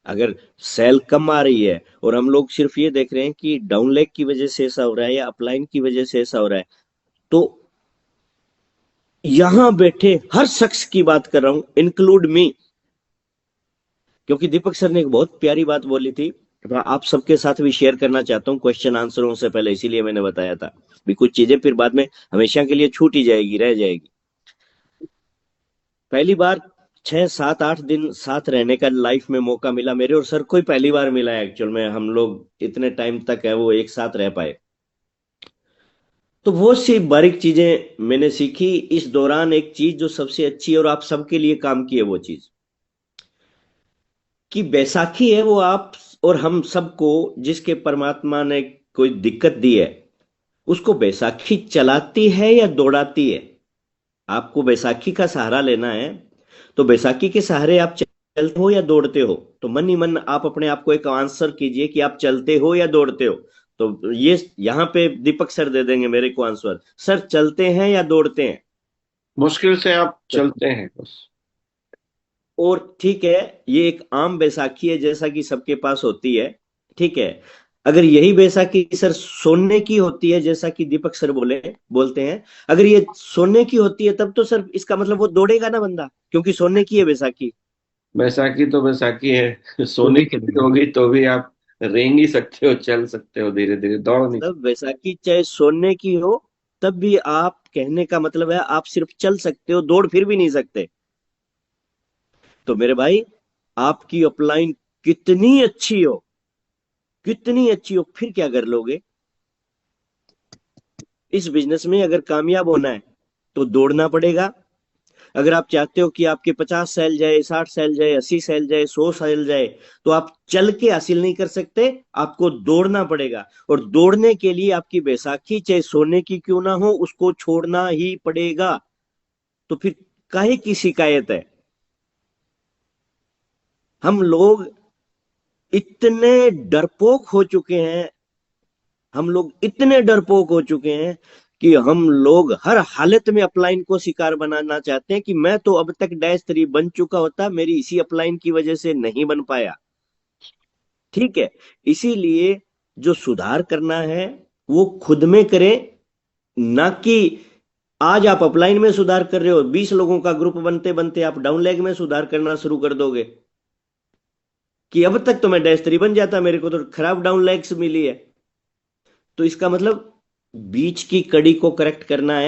अगर सेल कम आ रही है और हम लोग सिर्फ ये देख रहे हैं कि डाउन लेग की वजह से ऐसा हो रहा है या अपलाइन की वजह से ऐसा हो रहा है, तो यहां बैठे हर शख्स की बात कर रहा हूं, इंक्लूड मी। क्योंकि दीपक सर ने एक बहुत प्यारी बात बोली थी, मैं आप सबके साथ भी शेयर करना चाहता हूँ क्वेश्चन आंसरों से पहले, इसीलिए मैंने बताया था भी कुछ चीजें फिर बाद में हमेशा के लिए छूट ही जाएगी, रह जाएगी। पहली बार 6 7 8 दिन साथ रहने का लाइफ में मौका मिला मेरे और सर को ही पहली बार मिला है एक्चुअल में, हम लोग इतने टाइम तक है वो एक साथ रह पाए। तो वो सी बारीक चीजें मैंने सीखी इस दौरान। एक चीज जो सबसे अच्छी और आप सबके लिए काम की है वो चीज कि बैसाखी है वो आप और हम सबको, जिसके परमात्मा ने कोई दिक्कत दी है, उसको बैसाखी चलाती है या दौड़ाती है। आपको बैसाखी का सहारा लेना है, तो बैसाखी के सहारे आप चलते हो या दौड़ते हो। तो मन ही मन आप अपने आप को एक आंसर कीजिए कि आप चलते हो या दौड़ते हो। तो ये यहां पे दीपक सर दे देंगे मेरे को आंसर, सर चलते हैं या दौड़ते हैं। मुश्किल से आप तो चलते हैं बस। और ठीक है, ये एक आम बैसाखी है जैसा कि सबके पास होती है, ठीक है। अगर यही बैसाखी सर सोने की होती है जैसा कि दीपक सर बोलते हैं, अगर ये सोने की होती है तब तो सर इसका मतलब वो दौड़ेगा ना बंदा, क्योंकि सोने की है बैसाखी। बैसाखी तो बैसाखी है, सोने सोने की के भी दिन होगी तो भी आप रेंग ही सकते हो, चल सकते हो, धीरे धीरे दौड़ नहीं मतलब सकते। बैसाखी चाहे सोने की हो, तब भी आप कहने का मतलब है आप सिर्फ चल सकते हो, दौड़ फिर भी नहीं सकते। तो मेरे भाई, आपकी अपलाइन कितनी अच्छी हो, कितनी अच्छी हो, फिर क्या कर लोगे। इस बिजनेस में अगर कामयाब होना है तो दौड़ना पड़ेगा। अगर आप चाहते हो कि आपके 50 सेल जाए, 60 सेल जाए, 80 सेल जाए, 100 सेल जाए, तो आप चल के हासिल नहीं कर सकते, आपको दौड़ना पड़ेगा। और दौड़ने के लिए आपकी बैसाखी चाहे सोने की क्यों ना हो, उसको छोड़ना ही पड़ेगा। तो फिर काहे की शिकायत है। हम लोग इतने डरपोक हो चुके हैं, हम लोग इतने डरपोक हो चुके हैं कि हम लोग हर हालत में अपलाइन को शिकार बनाना चाहते हैं कि मैं तो अब तक -3 बन चुका होता, मेरी इसी अपलाइन की वजह से नहीं बन पाया। ठीक है, इसीलिए जो सुधार करना है वो खुद में करें, ना कि आज आप अपलाइन में सुधार कर रहे हो, 20 लोगों का ग्रुप बनते बनते आप डाउन लेग में सुधार करना शुरू कर दोगे कि अब तक तो मैं -3 बन जाता, मेरे को तो खराब डाउन लेग्स मिली है। तो इसका मतलब बीच की कड़ी को करेक्ट करना है।